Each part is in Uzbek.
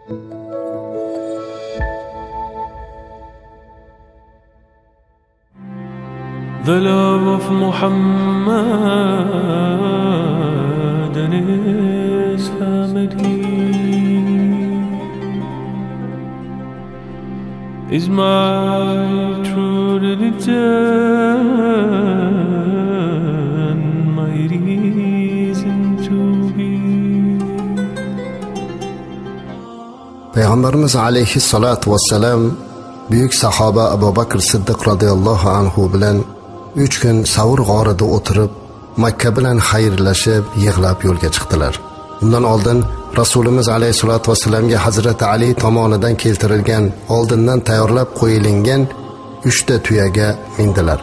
The love of Muhammad and his family is my true religion, my reason to be. Peygamberimiz aleyhissalatu vesselam büyük sahoba Abu Bakr Siddiq radhiyallohu anhu bilan 3 kun Savr g'orida o'tirib Makka bilan xayrlashib yig'lab yo'lga chiqdilar. Undan oldin Rasulimiz alayhisolatu vasallamga Hazrati Ali tomonidan keltirilgan oldindan tayyorlab qo'yilgan 3 ta tuyaga mindilar.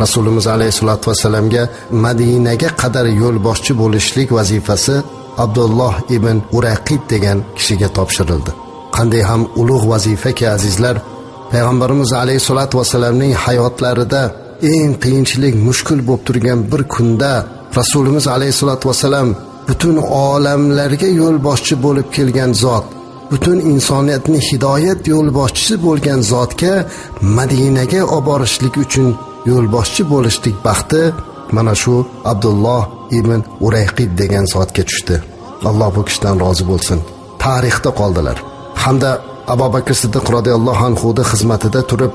Rasulimiz alayhisolatu vasallamga Madinaga qadar yo'l boshchi bo'lishlik vazifasi Abdulloh ibn Uraqid degan kishiga topshirildi. Qanday ham ulug' vazifa-ki azizlar, Payg'ambarimiz alayhisolatu vasallamning hayotlarida eng qiyinchilik mushkul bo'lib turgan bir kunda Rasulimiz alayhisolatu vasallam butun olamlarga yo'l boshchi bo'lib kelgan zot, butun insoniyatni hidoyat yo'l boshchisi bo'lgan zotga Madinaga olib borishlik uchun yo'l boshchi bo'lishlik baxti mana shu Abdulloh ibn Urayqid degan zotga tushdi. Alloh bu kishidan rozi bo'lsin. Tarixda qoldilar. Hamda Abu Bakr Siddiq radhiyallohu anhuning xizmatida turib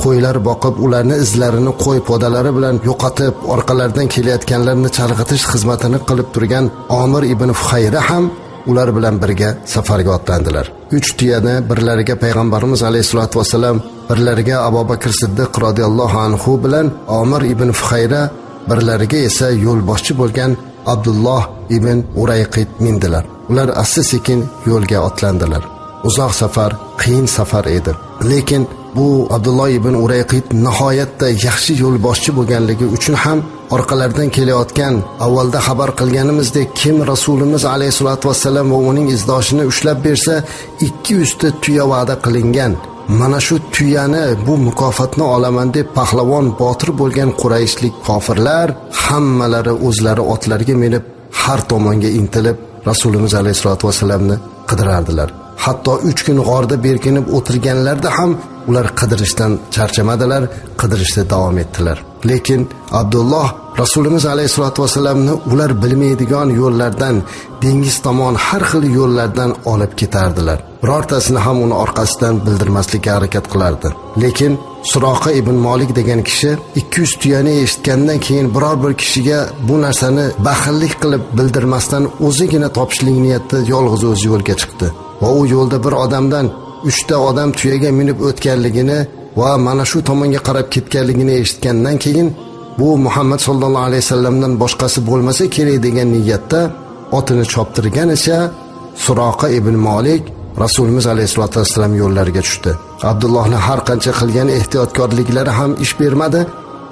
qo'ylar boqib, ularni izlarini qo'y podalari bilan yo'qotib, orqalaridan kelayotganlarni chalg'itish xizmatini qilib turgan Omir ibn Fuhayra ham ular bilan birga safarga otlandilar. 3 tuyani birlariga Payg'ambarimiz alayhisolatu vasallam, birlariga Abu Bakr Siddiq radhiyallohu anhu bilan Omir ibn Fuhayra, birlariga esa yo'l boshchi bo'lgan Abdulloh ibn Urayqid mindilar. Ular asta-sekin yo'lga otlandilar. Uzoq safar, qiyin safar edi. Lekin bu Abdulloh ibn Urayqid nihoyatda yaxshi yo'l boshchi bo'lganligi uchun ham orqalaridan kelayotgan, avvalda xabar qilganimizdek, kim Rasulimiz alayhisolatu vasallam va uning izdoshini ushlab bersa 200 ta tuya va'da qilingan. Mana shu tuyani, bu mukofotni olaman deb pahlavon botir bo'lgan Qurayshlik kofirlar hammalari o'zlari otlariga minib har tomonga intilib Rasulimiz alayhisolatu vasallamni qidirardilar. Hatto 3 kun g'orda berkinib o'tirganlarda ham ular qidirishdan charchamadilar, qidirishda davom etdilar. Lekin Abdulloh Rasulimiz alayhisolatu vasallamni ular bilmaydigan yo'llardan, dengiz tomon har xil yo'llardan olib ketardilar. Birortasini ham uni orqasidan bildirmaslikka harakat qilardi. Lekin Suroqa ibn Malik degan kishi 200 tuyani eshitgandan keyin biror bir kishiga bu narsani baxillik qilib bildirmasdan o'zigina topishlik niyatida yolg'iz o'zi yo'lga chiqdi. Va u yo'lda bir odamdan 3 ta odam tuyaga minib o'tganligini va mana shu tomonga qarab ketganligini eshitgandan keyin bu Muhammad sallallohu alayhi vasallamdan boshqasi bo'lmasa kerak degan niyatda otini choptirganicha Suroqa ibn Malik Rasulimiz alayhisolatu vasallam yo'llariga tushdi. Abdullohning har qancha qilgan ehtiyotkorliklari ham ish bermadi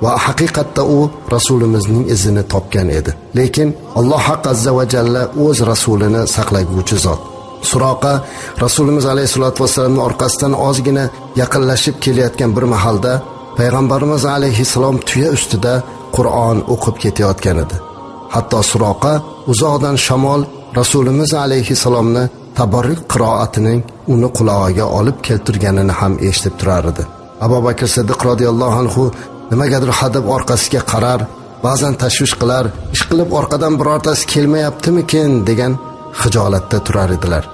va haqiqatda u Rasulimizning izini topgan edi. Lekin Alloh azza va jalla o'z rasulini saqlaguvchi zot. Suroqa Rasulimiz alayhisolatu vasallamning orqasidan ozgina yaqinlashib kelayotgan bir mahalda Payg'ambarimiz alayhisalom tuya ustida Qur'on o'qib ketayotgan edi. Hatto Suroqa uzoqdan shamol Rasulimiz alayhisalomni tabarruk qiroatining uni qulog'iga olib keltirganini ham eshitib turar edi. Abu Bakr Siddiq radhiyallohu anhu nimagadir hadab orqasiga qarar, ba'zan tashvish qilar, ish qilib orqadan birortasi kelmayaptimikin degan xijolatda turar edilar.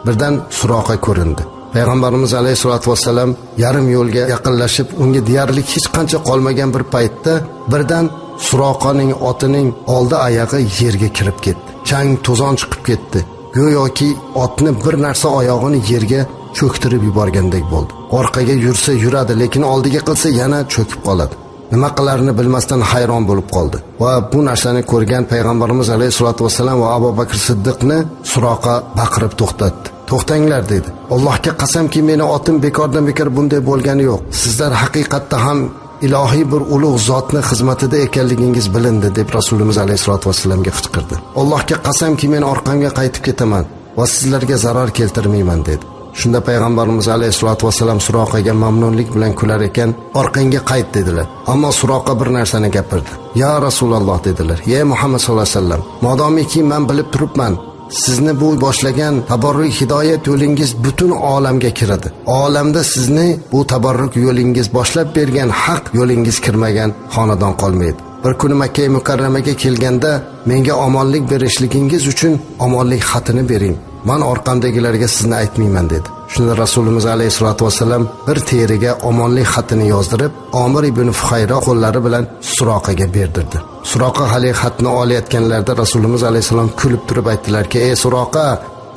Birdan Suroqa ko'rindi. Payg'ambarimiz alayhisolatu vasallam yarim yo'lga yaqinlashib, unga deyarli hech qancha qolmagan bir paytda birdan Suroqaning otining oldi oyog'i yerga kirib ketdi. Chang to'zon chiqib ketdi. Go'yoki otni bir narsa oyog'ini yerga cho'ktirib yuborgandek bo'ldi. Orqaga yursa yuradi, lekin oldiga qilsa yana cho'kib qoladi. Nima qilarini bilmasdan hayron bo'lib qoldi. Va bu narsani ko'rgan Payg'ambarimiz alayhisolatu vasallam va Abu Bakr Siddiqni Suroqa baqirib to'xtatdi. To'xtanglar dedi. Allohga qasamki, meni otim bekordan bekor bunday bo'lgani yo'q. Sizlar haqiqatda ham ilohiy bir ulug' zotni xizmatida ekanligingiz bilindi deb Rasulimiz alayhisolatu vasallamga qichqirdi. Allohga qasamki, men orqamga qaytib ketaman va sizlarga zarar keltirmayman dedi. Shunda Payg'ambarimiz alayhisolatu vasallam Suroqaga mamnunlik bilan kular ekan, orqangga qayt dedilar. Ammo Suroqa bir narsani gapirdi. Ya Rasululloh dedilar. Ey Muhammad sollallohu alayhi vasallam, modomiki men bilib turibman, sizni bu boshlagan tabarruk hidoyat yo'lingiz butun olamga kiradi. Olamda sizni bu tabarruk yo'lingiz boshlab bergan haq yo'lingiz kirmagan xonadon qolmaydi. Bir kuni Makka mukarramaga kelganda menga omonlik berishligingiz uchun omonlik xatini bering. Men orqamdagilarga sizni aytmayman dedi. Shunda Rasulimiz alayhisolatu vasallam bir teriga omonlik xatini yozdirib, Omir ibn Fuhayra qo'llari bilan Suroqaga berdirdi. Suroqa hali xatni olayotganlarda Rasulimiz alayhisalom kulib turib aytdilarki: "Ey Suroqa,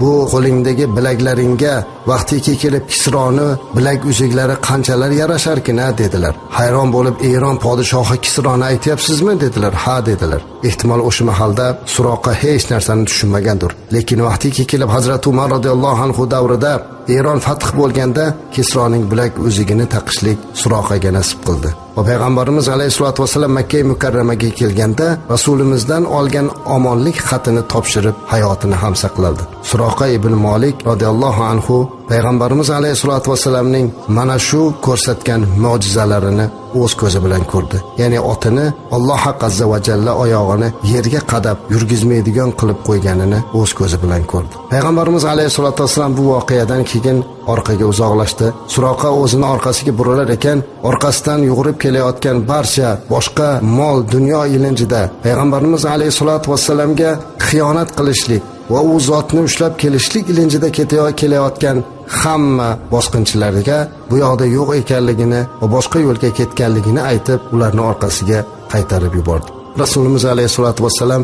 bu qo'lingdagi bilaklaringga vaqtiki kelib Kisroni bilak uzuklari qanchalar yarasharkina" dedilar. Hayron bo'lib, "Eron podshohi Kisroni aytyapsizmi?" dedilar. "Ha" dedilar. Ehtimol o'sha mahalda Suroqa hech narsani tushunmagandir. Lekin vaqtiki kelib Hazrat Umar radhiyallohu anhu davrida Eron fath bo'lganda Kisroning bilak uzugini taqishlik Suroqaga nasib qildi. Va payg'ambarimiz alayhisolatu vasallam Makka mukarramaga kelganda Rasulimizdan olgan omonlik xatini topshirib hayotini ham saqladi. Suroqa ibn Malik radhiyallohu anhu payg'ambarimiz alayhisolatu vasallamning mana shu ko'rsatgan mo'jizalarini o'z ko'zi bilan ko'rdi. Ya'ni otini Alloh azza va jalla oyog'ini yerga qadab yurgizmaydigan qilib qo'yganini o'z ko'zi bilan ko'rdi. Payg'ambarimiz alayhisolatu vasallam bu voqeadan keyin orqaga uzoqlashdi. Suroqa o'zini orqasiga burilar ekan, orqasidan yugurib kelayotgan barcha boshqa mol dunyo ilinjida payg'ambarimiz alayhisolatu vasallamga xiyonat qilishlik va u zotni ushlab kelishlik ilinjida kelayotgan hamma bosqinchilarga bu yoqda yo'q ekanligini va boshqa yo'lga ketganligini aytib, ularni orqasiga qaytarib yubordi. Rasulimiz alayhisolatu vasallam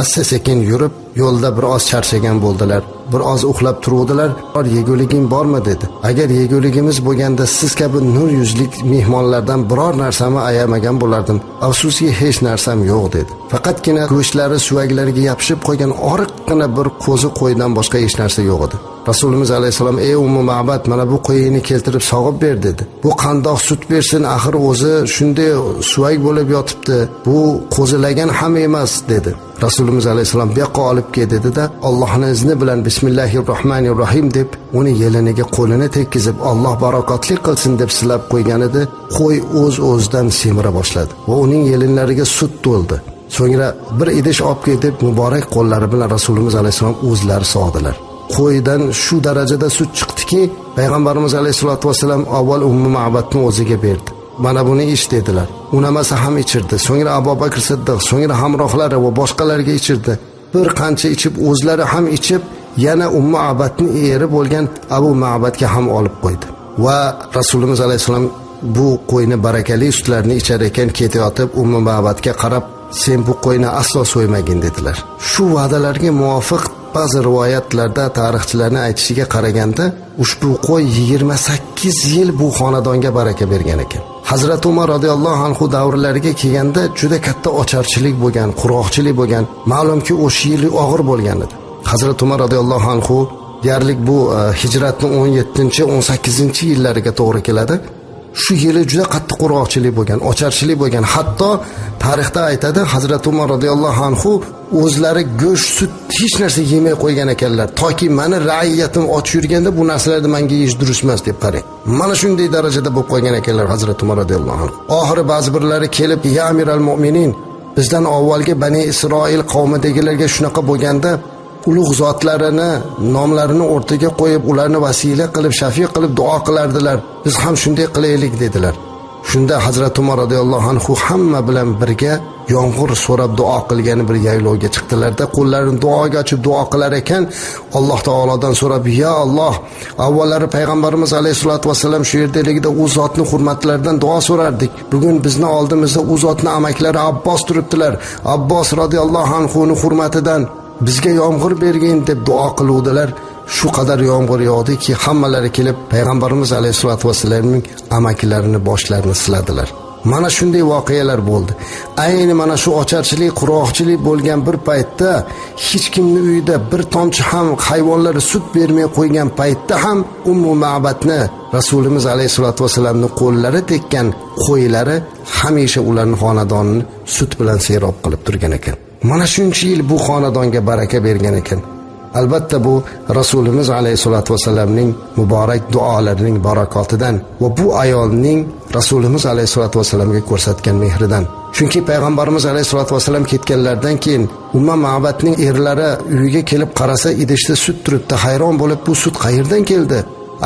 asta-sekin yurib, yo'lda bir oz charchagan bo'ldilar. Bir oz uxlab turuvdilar. "Yeguliging bormi?" dedi. "Agar yeguligimiz bo'lganda siz kabi nur yuzlik mehmonlardan biror narsani ayamagan bo'lardim. Afsuski hech narsam yo'q" dedi. Faqatgina go'shtlari suvaklariga yopishib qo'ygan oriqqina bir qo'zi qo'ydan boshqa hech narsa yo'q edi. Rasulimiz alayhisalom: "Ey Ummu Ma'bad, mana bu qo'yini keltirib sog'ib ber" dedi. "Bu qandoq sut bersin, axir o'zi shunday suvak bo'lib yotibdi. Bu qo'zilagan ham emas" dedi. Rasulimiz alayhisalom: "Bu yoqqa olib kel" dedi-da, Allohning izni bilan Bismillahirrohmanirrohim deb uni yeliniga qo'lini tekkizib, "Alloh barokatli qilsin" deb silab qo'ygan edi. Qo'y o'z-o'zidan semira boshladi va uning yelinlariga sut to'ldi. So'ngra bir idish olib kelib muborak qo'llari bilan Rasulimiz alayhisalom o'zlari sog'dilar. Qo'ydan shu darajada sut chiqdiki, payg'ambarimiz alayhisolatu vasallam avval Ummu Ma'badni o'ziga berdi. "Mana buni ich" dedilar. Unamasa ham ichirdi. So'ngra Abu Bakr Siddiq, so'ngra hamrohlari va boshqalarga ichirdi. Bir qancha ichib, o'zlari ham ichib, yana Ummu Ma'badning eri bo'lgan Abu Ma'badga ham olib qo'ydi. Va Rasulimiz alayhisalom bu qo'yni barakali sutlarni ichar ekan, ketayotib Ummu Ma'badga qarab, "Sen bu qo'yni aslo so'ymagin" dedilar. Shu va'dalarga muvofiq ba'zi rivoyatlarda tarixchilarning aytishiga qaraganda, ushbu qo'y 28 yil bu xonadonga baraka bergan ekan. Hazrat Umar radhiyallohu anhu davrlariga kelganda juda katta ocharchilik bo'lgan, quroqchilik bo'lgan. Ma'lumki, o'sha yil og'ir bo'lgan edi. Hazrat Umar radhiyallohu anhu deyarli bu hijratning 17-18 yillariga to'g'ri keladi. Shu yili juda qattiq quroqchilik bo'lgan, ocharchilik bo'lgan. Hatto tarixda aytadi, Hazrat Umar radhiyallohu anhu o'zlari go'sht, sut hech narsa yemay qo'ygan ekanlar. Toki meni ra'iyatim och yurganda bu narsalarni menga yeyish durust emas deb qarang. Mana shunday darajada bo'lib qolgan ekanlar Hazrat Umar radhiyallohu anhu. Oxiri ba'zi birlari kelib, "Ya Amiral Mu'minin, bizdan avvalgi Bani Isroil qavmidagilarga shunaqa bo'lganda ulug' zotlarini nomlarini o'rtaga qo'yib, ularni vasila qilib, shafiq qilib duo qilardilar. Biz ham shunday qilaylik" dedilar. Shunda Hazrat Umar radhiyallohu anhu hamma bilan birga yomg'ir so'rab duo qilgan bir yaylovga chiqdilarda, qo'llarini duoga ochib duo qilar ekan, Alloh taolodan so'rab: "Ya Alloh, avvallari payg'ambarimiz alayhisolatu vasallam shu yerdaligida u zotning hurmatlaridan duo so'rardik. Bugun bizni oldimizda u zotning amaklari Abbos turibdilar. Abbos radhiyallohu anhu ning hurmatidan bizga yomg'ir bergin" deb duo qiluvdilar. Shu qadar yomg'ir yog'diki, hammalari kelib payg'ambarimiz alayhisolatu vasallamning amaklarini boshlarini siladilar. Mana shunday voqealar bo'ldi. Ayni mana shu ocharchilik, quroqchilik bo'lgan bir paytda, hech kimning uyida bir tomchi ham hayvonlari sut bermay qo'ygan paytda ham Ummu Ma'badni Rasulimiz alayhisolatu vasallamning qo'llari tekkan qo'ylari hamisha ularning xonadonini sut bilan serob qilib turgan ekan. Mana shuncha yil bu xonadonga baraka bergan ekan. Albatta bu Rasulimiz alayhisolatu vasallamning muborak duolarining barakotidan va bu ayolning Rasulimiz alayhisolatu vasallamga ko'rsatgan mehridan. Chunki payg'ambarimiz alayhisolatu vasallam ketganlaridan keyin Umma Ma'batning erlari uyiga kelib qarasa, idishda sut turibdi. Hayron bo'lib, bu sut qayerdan keldi?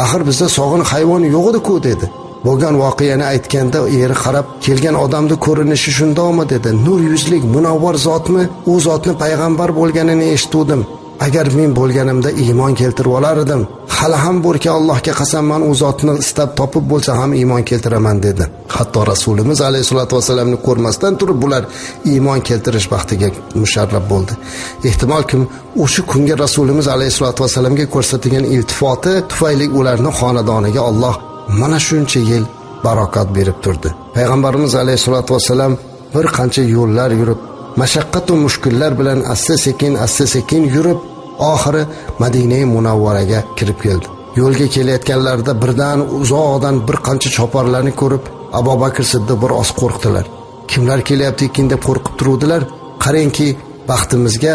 Axir bizda sog'in hayvon yo'q edi-ku dedi. Bo'lgan voqeani aytganda eri qarab, kelgan odamning ko'rinishi shundoqmi dedi. Nur yuzlik munavvar zotmi? U zotni payg'ambar bo'lganini eshitdim. Agar men bo'lganimda iymon keltirib olardim. Hali ham borki Allohga qasamman, u zotni istab topib bo'lsa ham iymon keltiraman dedi. Hatto Rasulimiz alayhisolatu vasallamni ko'rmasdan turib bular iymon keltirish baxtiga musharraf bo'ldi. Ehtimolki o'sha kunga Rasulimiz alayhisolatu vasallamga ko'rsatilgan iltifoti tufayli ularni xonadoniga Alloh mana shuncha yil barokat berib turdi. Payg'ambarimiz alayhisolatu vasallam bir qancha yo'llar yurib, mashaqqat va mushkullar bilan asta-sekin yurib, oxiri Madina-i Munavvaraga kirib keldi. Yo'lga kelayotganlarida birdan uzoqdan bir qancha choparlarni ko'rib, Abu Bakr Siddiq bir oz qo'rqdilar. Kimlar kelyapti ekan deb qo'rqib turuvdilar. Qarangki, baxtimizga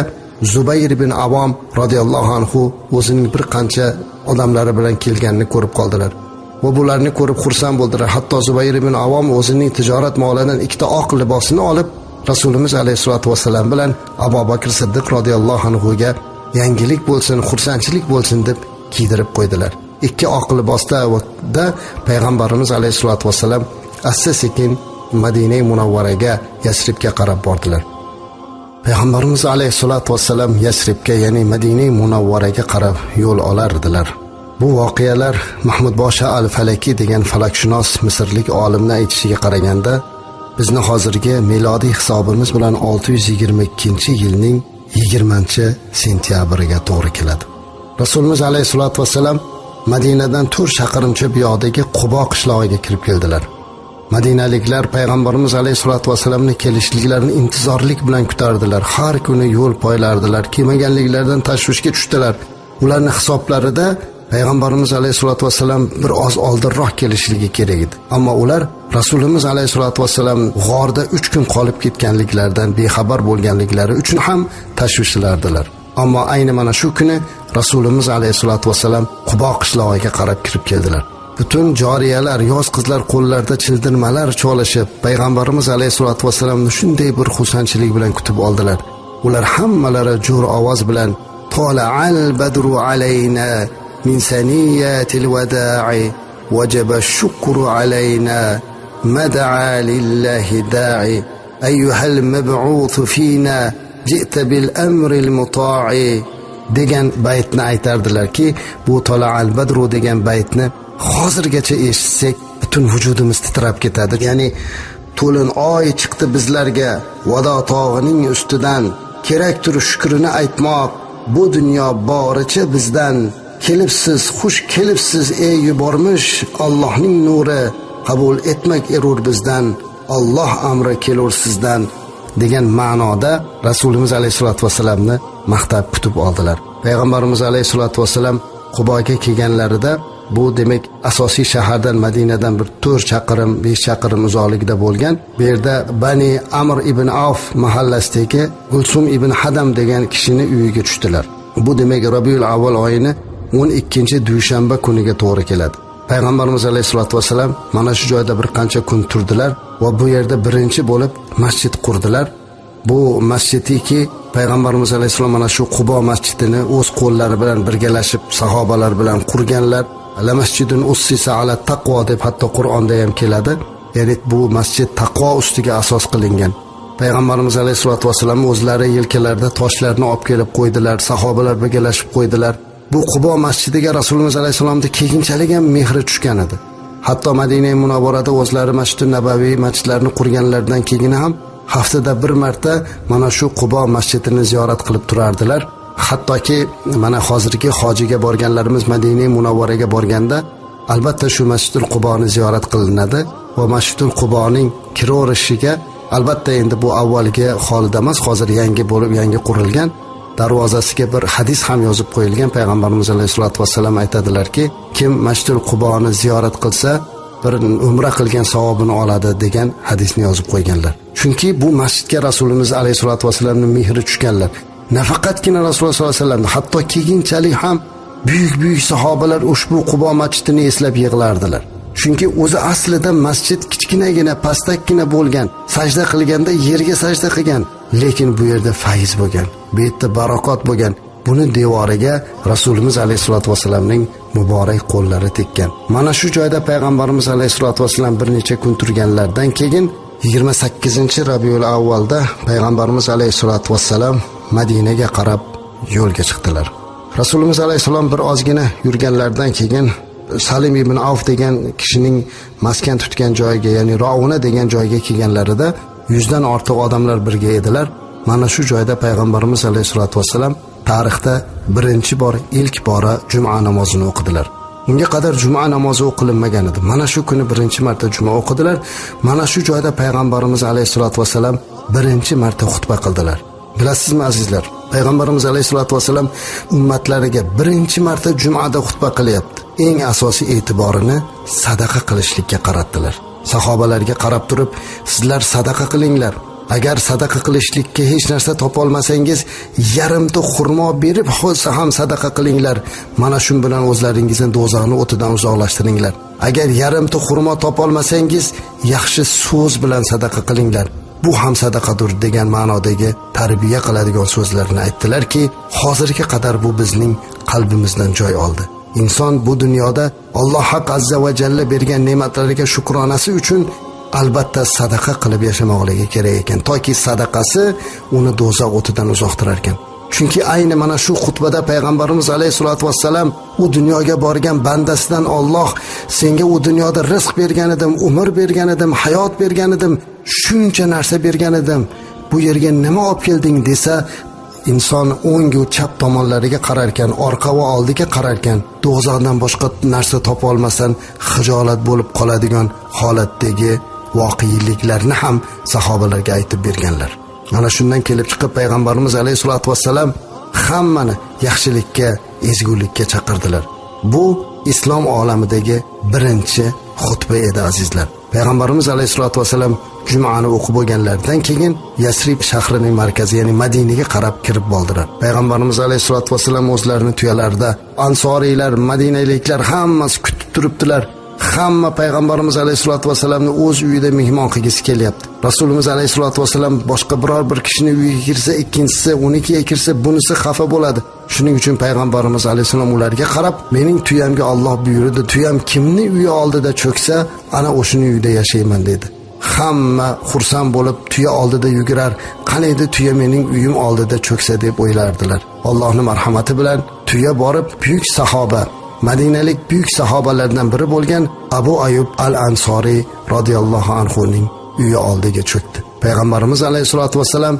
Zubayr ibn Avom radhiyallohu anhu o'zining bir qancha odamlari bilan kelganini ko'rib qoldilar. Va bularni ko'rib xursand bo'ldilar. Hatto Zubayr ibn Avom o'zining tijorat molidan ikkita oq libosini olib Rasulimiz alayhisolatu vasallam bilan Abu Bakr Siddiq radhiyallohu anhu ga yangilik bo'lsin, xursandchilik bo'lsin deb kiydirib qo'ydilar. Ikki oq libosda payg'ambarimiz alayhisolatu vasallam asta-sekin Madina-i Munavvaraga, Yasribga qarab bordilar. Payg'ambarimiz alayhisolatu vasallam Yasribga, ya'ni Madina-i Munavvaraga qarab yo'l olardilar. Bu voqealar Mahmud Bosha al-Falaki degan falakshunos misrlik olimning aytishiga qaraganda, bizni hozirgi milodiy hisobimiz bilan 622-yilning 20-sentyabriga to'g'ri keladi. Rasulimiz alayhisolatu vasallam Madinadan 4 chaqirimcha buyoqdagi Qubo qishlog'iga kirib keldilar. Madinaliklar payg'ambarimiz alayhisolatu vasallamning kelishliklarini intizorlik bilan kutardilar. Har kuni yo'l poylardilar. Kelmaganliklaridan tashvishga tushdilar. Ularning hisoblarida payg'ambarimiz alayhisolatu vasallam bir oz oldinroq kelishligi kerak edi. Ammo ular Rasulimiz alayhisolatu vasallam g'orda 3 kun qolib ketganliklaridan bexabar bo'lganliklari uchun ham tashvishlandilar. Ammo ayni mana shu kuni Rasulimiz alayhisolatu vasallam Qubo qishlog'iga qarab kirib keldilar. Butun joriyalar, yoz qizlar qo'llarida childirmalar cholishib, payg'ambarimiz alayhisolatu vasallamni shunday bir xursandchilik bilan kutib oldilar. Ular hammalari jo'r ovoz bilan "Tala'al badru alayna min saniyatil wada'i wajaba ash-shukru alayna mad'a lillahi da'i ayyuhal mab'uth fina ji'ta bil amril muta'i" degan baytni aytardilarki, bu "Tala'al badru" degan baytni hozirgacha eshitsak butun vujudimiz titrab ketadi. Ya'ni to'lin oy chiqdi bizlarga Vado tog'ining ustidan, kerakdir shukrini aytmoq, bu dunyo boricha bizdan. Kelibsiz, xush kelibsiz ey yubormish Allohning nuri, qabul etmak erur bizdan, Alloh amri kelur sizdan degan ma'noda Rasulimiz alayhisolatu vasallamni maqtab kutib oldilar. Payg'ambarimiz alayhisolatu vasallam Quboga kelganlarida, bu demak asosiy shahardan Madinadan bir 4 chaqirim, 5 chaqirim uzoqlikda bo'lgan, bu yerda Bani Amr ibn Avf mahallasidagi Gulsum ibn Hadam degan kishining uyiga tushdilar. Bu demak Rabiul Avval oyini 12-dushanba kuniga to'g'ri keladi. Payg'ambarimiz alayhisolatu vasallam mana shu joyda bir qancha kun turdilar va bu yerda birinchi bo'lib masjid qurdilar. Bu masjidiki payg'ambarimiz alayhisolam mana shu Qubo masjidini o'z qo'llari bilan birgalashib sahobalar bilan qurganlar. La masjidun ussisa ala taqvo deb hatto Qur'onda ham keladi. Ya'ni bu masjid taqvo ustiga asos qilingan. Payg'ambarimiz alayhisolatu vasallam o'zlari yelkalarida toshlarni olib kelib qo'ydilar, sahobalar birgalashib qo'ydilar. Bu Qubo masjidiga Rasululloh alayhisolamning keyinchalik ham mehri tushgan edi. Hatto Madina-i Munavvarada o'zlari Masjid-ul Nabaviy masjidlarini qurganlardan keyin ham haftada bir marta mana shu Qubo masjidini ziyorat qilib turardilar. Hattoki mana hozirgi hojiga borganlarimiz Madina-i Munavvaraga borganda albatta shu Masjidul Quboni ziyorat qilinadi va Masjidul Quboning kiraverishiga albatta endi bu avvalgi holida emas, hozir yangi bo'lib, yangi qurilgan darvozasiga bir hadis ham yozib qo'yilgan. Payg'ambarimiz alayhisolatu vasallam aytadilarki, kim Masjidul Quboni ziyorat qilsa bir umra qilgan savobini oladi degan hadisni yozib qo'yganlar. Chunki bu masjidga Rasulimiz alayhisolatu vasallamning mehri tushganlar. Nafaqatgina Rasululloh sollallohu alayhi vasallam, hatto keyinchalik ham buyuk sahobalar ushbu Qubo masjidini eslab yig'lardilar. Chunki o'zi aslida masjid kichkinagina, pastakkina bo'lgan, sajda qilganda yerga sajda qilgan, lekin bu yerda fayz bo'lgan, bu yerda barakot bo'lgan. Buni devoriga Rasulimiz alayhisolatu vasallamning muborak qo'llari tekkan. Mana shu joyda payg'ambarimiz alayhisolatu vasallam bir necha kun turganlardan keyin 28-Rabiul avvalda payg'ambarimiz alayhisolatu vasallam Madinaga qarab yo'lga chiqdilar. Rasulimiz alayhisalom bir ozgina yurganlardan keyin Salim ibn Avf degan kishining maskan tutgan joyiga, ya'ni Rauna degan joyga kelganlarida 100 dan ortiq odamlar birga edilar. Mana shu joyda payg'ambarimiz alayhisolatu vasallam tarixda birinchi bor, ilk bora juma namozini o'qidilar. Unga qadar juma namozi o'qilinmagan edi. Mana shu kuni birinchi marta juma o'qidilar. Mana shu joyda payg'ambarimiz alayhisolatu vasallam birinchi marta xutba qildilar. Bilasizmi azizlar, payg'ambarimiz alayhisolatu vasallam ummatlariga birinchi marta jumada xutba qilyapti. Eng asosiy e'tiborini sadaqa qilishlikka qaratdilar. Sahobalarga qarab turib, sizlar sadaqa qilinglar. Agar sadaqa qilishlikka hech narsa topa olmasangiz, yarimta xurmo berib bo'lsa ham sadaqa qilinglar. Mana shu bilan o'zlaringizni do'zaxning o'tidan uzoqlashtiringlar. Agar yarimta xurmo topa olmasangiz, yaxshi so'z bilan sadaqa qilinglar. Bu ham sadaqadir degan ma'nodagi tarbiya qiladigan so'zlarni aytdilarki, hozirga qadar bu bizning qalbimizdan joy oldi. Inson bu dunyoda Alloh haq azza va jalla bergan ne'matlariga shukronasi uchun albatta sadaqa qilib yashamoqligi kerak ekan, toki sadaqasi uni do'zax o'tidan uzoqtirar ekan. Chunki ayni mana shu xutbada payg'ambarimiz alayhisolatu vassalam u dunyoga borgan bandasidan Alloh senga u dunyoda rizq bergan edim, umr bergan edim, hayot bergan edim, shuncha narsa bergan edim, bu yerga nima olib kelding desa, inson o'ngu chap tomonlariga qararkan, orqa va oldiga qararkan, do'zaxdan boshqa narsa topa olmasdan xijolat bo'lib qoladigan holatdagi voqeliklarni ham sahobalarga aytib berganlar. Mana shundan kelib chiqib payg'ambarimiz alayhisolatu vassalam hammani yaxshilikka, ezgulikka chaqirdilar. Bu islom olamidagi birinchi xutba edi azizlar. Payg'ambarimiz alayhisolatu vassalam jumani o'qib bo'lganlardan keyin Yasrib shahrining markazi, ya'ni Madinaga qarab kirib bo'ldilar. Payg'ambarimiz alayhisolatu vassalam o'zlarini tuyalarida, ansoriylar, madinaliklar hammasi kutib turibdilar. Hamma payg'ambarimiz alayhisolatu vasallamni o'z uyida mehmon qilgisi kelyapti. Rasulimiz alayhisolatu vasallam boshqa biror bir kishining uyiga kirsa, ikkinchisi unikiga kirsa, bunisi xafa bo'ladi. Shuning uchun payg'ambarimiz alayhisalom ularga qarab, mening tuyamga Alloh buyurdi, tuyam kimning uyi oldida cho'ksa, ana o'shining uyida yashayman dedi. Hamma xursand bo'lib tuya oldida yugurar, qaniydi tuya mening uyim oldida cho'ksa deb o'ylardilar. Allohning marhamati bilan tuya borib buyuk sahoba, Madinalik buyuk sahobalardan biri bo'lgan Abu Ayyub al-Ansoriy radhiyallohu anhu ning uyi oldiga cho'kdi. Payg'ambarimiz alayhisolatu vasallam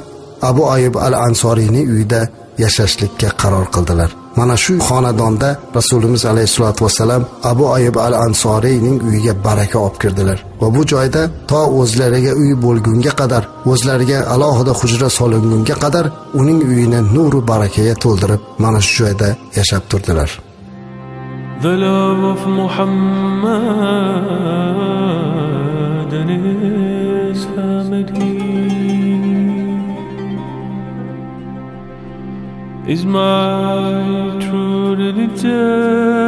Abu Ayyub al-Ansoriyning uyida yashashlikka qaror qildilar. Mana shu xonadonda Rasulimiz alayhisolatu vasallam Abu Ayyub al-Ansoriyning uyiga baraka olib kirdilar. Va bu joyda to o'zlariga uy bo'lgunga qadar, o'zlariga alohida hujra solingunga qadar uning uyini nur va barakaga to'ldirib, mana shu joyda yashab turdilar. The love of Muhammad and his family is my true religion.